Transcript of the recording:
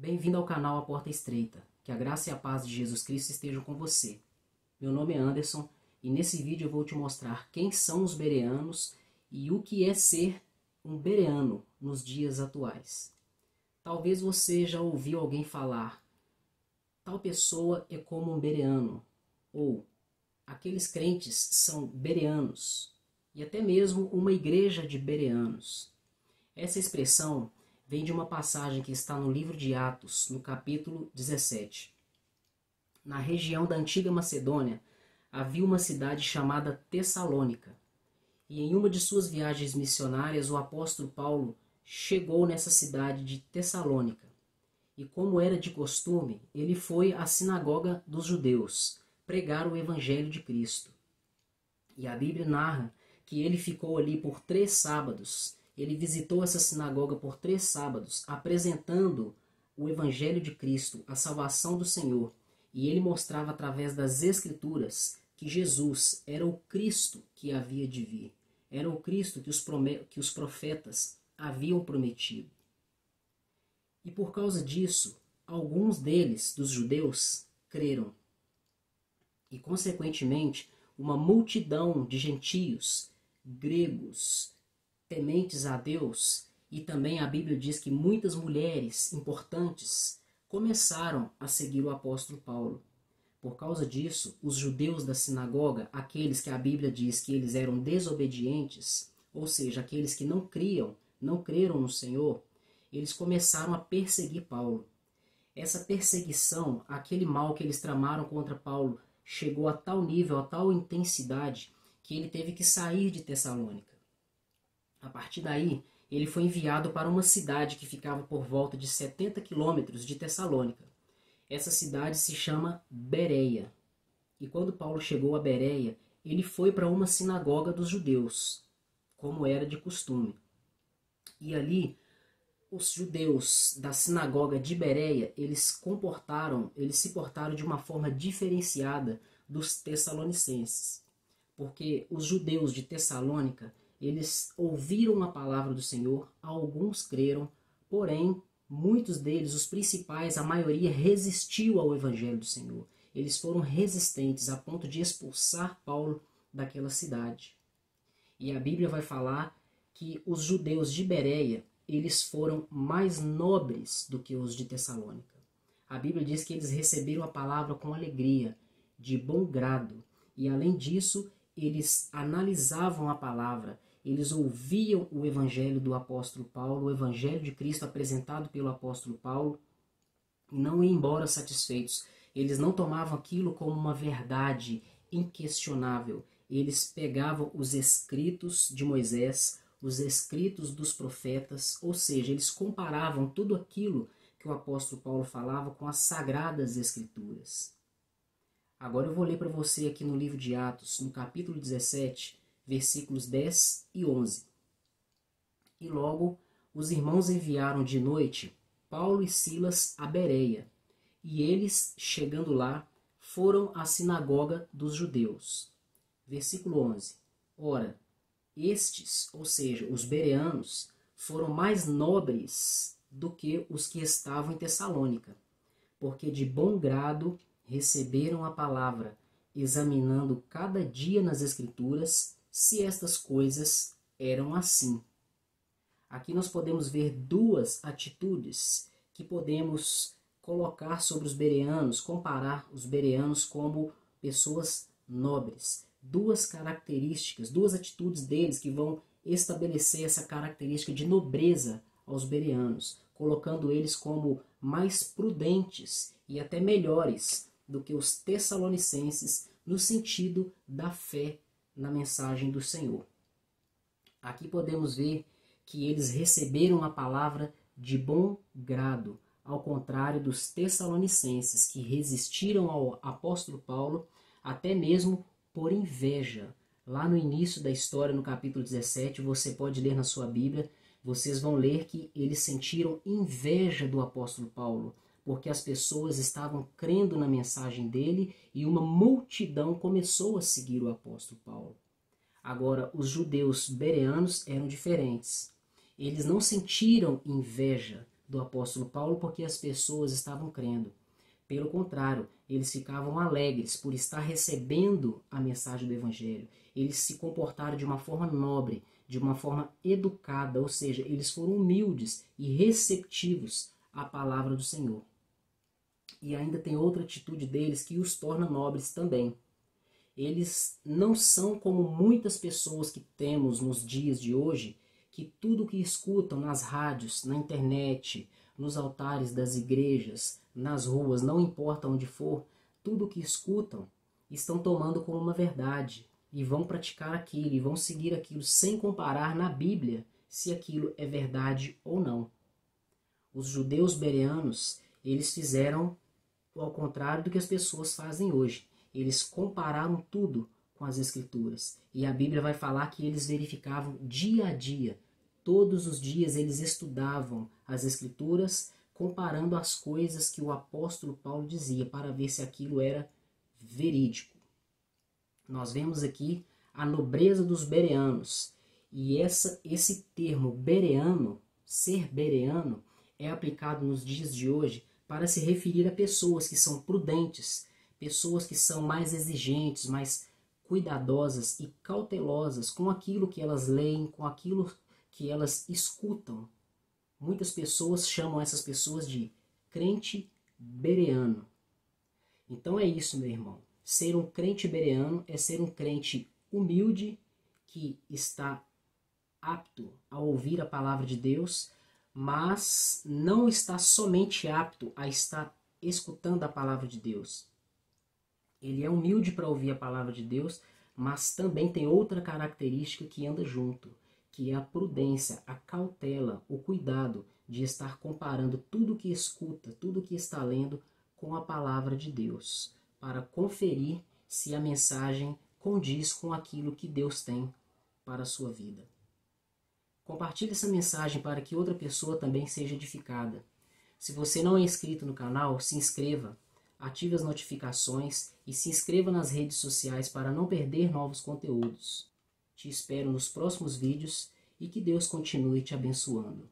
Bem-vindo ao canal A Porta Estreita. Que a graça e a paz de Jesus Cristo estejam com você. Meu nome é Anderson e nesse vídeo eu vou te mostrar quem são os bereanos e o que é ser um bereano nos dias atuais. Talvez você já ouviu alguém falar: tal pessoa é como um bereano, ou aqueles crentes são bereanos, e até mesmo uma igreja de bereanos. Essa expressão vem de uma passagem que está no livro de Atos, no capítulo 17. Na região da antiga Macedônia, havia uma cidade chamada Tessalônica. E em uma de suas viagens missionárias, o apóstolo Paulo chegou nessa cidade de Tessalônica. E como era de costume, ele foi à sinagoga dos judeus pregar o evangelho de Cristo. E a Bíblia narra que ele ficou ali por 3 sábados. Ele visitou essa sinagoga por 3 sábados, apresentando o Evangelho de Cristo, a salvação do Senhor. E ele mostrava através das Escrituras que Jesus era o Cristo que havia de vir. Era o Cristo que os profetas haviam prometido. E por causa disso, alguns deles, dos judeus, creram. E consequentemente, uma multidão de gentios, gregos, tementes a Deus, e também a Bíblia diz que muitas mulheres importantes começaram a seguir o apóstolo Paulo. Por causa disso, os judeus da sinagoga, aqueles que a Bíblia diz que eles eram desobedientes, ou seja, aqueles que não creram no Senhor, eles começaram a perseguir Paulo. Essa perseguição, aquele mal que eles tramaram contra Paulo, chegou a tal nível, a tal intensidade, que ele teve que sair de Tessalônica. A partir daí, ele foi enviado para uma cidade que ficava por volta de 70 quilômetros de Tessalônica. Essa cidade se chama Bereia. E quando Paulo chegou a Bereia, ele foi para uma sinagoga dos judeus, como era de costume. E ali, os judeus da sinagoga de Bereia, eles se portaram de uma forma diferenciada dos tessalonicenses. Porque os judeus de Tessalônica, eles ouviram a palavra do Senhor, alguns creram, porém, muitos deles, os principais, a maioria, resistiu ao evangelho do Senhor. Eles foram resistentes a ponto de expulsar Paulo daquela cidade. E a Bíblia vai falar que os judeus de Bereia, eles foram mais nobres do que os de Tessalônica. A Bíblia diz que eles receberam a palavra com alegria, de bom grado. E além disso, eles analisavam a palavra, eles ouviam o evangelho do apóstolo Paulo, o evangelho de Cristo apresentado pelo apóstolo Paulo, e não iam embora satisfeitos. Eles não tomavam aquilo como uma verdade inquestionável. Eles pegavam os escritos de Moisés, os escritos dos profetas, ou seja, eles comparavam tudo aquilo que o apóstolo Paulo falava com as sagradas escrituras. Agora eu vou ler para você aqui no livro de Atos, no capítulo 17, versículos 10 e 11. E logo os irmãos enviaram de noite Paulo e Silas a Bereia, e eles, chegando lá, foram à sinagoga dos judeus. Versículo 11. Ora, estes, ou seja, os bereanos, foram mais nobres do que os que estavam em Tessalônica, porque de bom grado receberam a palavra, examinando cada dia nas Escrituras se estas coisas eram assim. Aqui nós podemos ver 2 atitudes que podemos colocar sobre os bereanos, comparar os bereanos como pessoas nobres. 2 características, 2 atitudes deles que vão estabelecer essa característica de nobreza aos bereanos, colocando eles como mais prudentes e até melhores do que os tessalonicenses no sentido da fé na mensagem do Senhor. Aqui podemos ver que eles receberam a palavra de bom grado, ao contrário dos tessalonicenses, que resistiram ao apóstolo Paulo até mesmo por inveja. Lá no início da história, no capítulo 17, você pode ler na sua Bíblia, vocês vão ler que eles sentiram inveja do apóstolo Paulo, porque as pessoas estavam crendo na mensagem dele e uma multidão começou a seguir o apóstolo Paulo. Agora, os judeus bereanos eram diferentes. Eles não sentiram inveja do apóstolo Paulo porque as pessoas estavam crendo. Pelo contrário, eles ficavam alegres por estar recebendo a mensagem do Evangelho. Eles se comportaram de uma forma nobre, de uma forma educada, ou seja, eles foram humildes e receptivos à palavra do Senhor. E ainda tem outra atitude deles que os torna nobres também. Eles não são como muitas pessoas que temos nos dias de hoje, que tudo que escutam nas rádios, na internet, nos altares das igrejas, nas ruas, não importa onde for, tudo que escutam estão tomando como uma verdade e vão praticar aquilo e vão seguir aquilo sem comparar na Bíblia se aquilo é verdade ou não. Os judeus bereanos, eles fizeram ao contrário do que as pessoas fazem hoje. Eles compararam tudo com as Escrituras. E a Bíblia vai falar que eles verificavam dia a dia. Todos os dias eles estudavam as Escrituras, comparando as coisas que o apóstolo Paulo dizia, para ver se aquilo era verídico. Nós vemos aqui a nobreza dos bereanos. E esse termo bereano, ser bereano, é aplicado nos dias de hoje para se referir a pessoas que são prudentes, pessoas que são mais exigentes, mais cuidadosas e cautelosas com aquilo que elas leem, com aquilo que elas escutam. Muitas pessoas chamam essas pessoas de crente bereano. Então é isso, meu irmão. Ser um crente bereano é ser um crente humilde, que está apto a ouvir a palavra de Deus, mas não está somente apto a estar escutando a palavra de Deus. Ele é humilde para ouvir a palavra de Deus, mas também tem outra característica que anda junto, que é a prudência, a cautela, o cuidado de estar comparando tudo que escuta, tudo que está lendo com a palavra de Deus, para conferir se a mensagem condiz com aquilo que Deus tem para a sua vida. Compartilhe essa mensagem para que outra pessoa também seja edificada. Se você não é inscrito no canal, se inscreva, ative as notificações e se inscreva nas redes sociais para não perder novos conteúdos. Te espero nos próximos vídeos e que Deus continue te abençoando.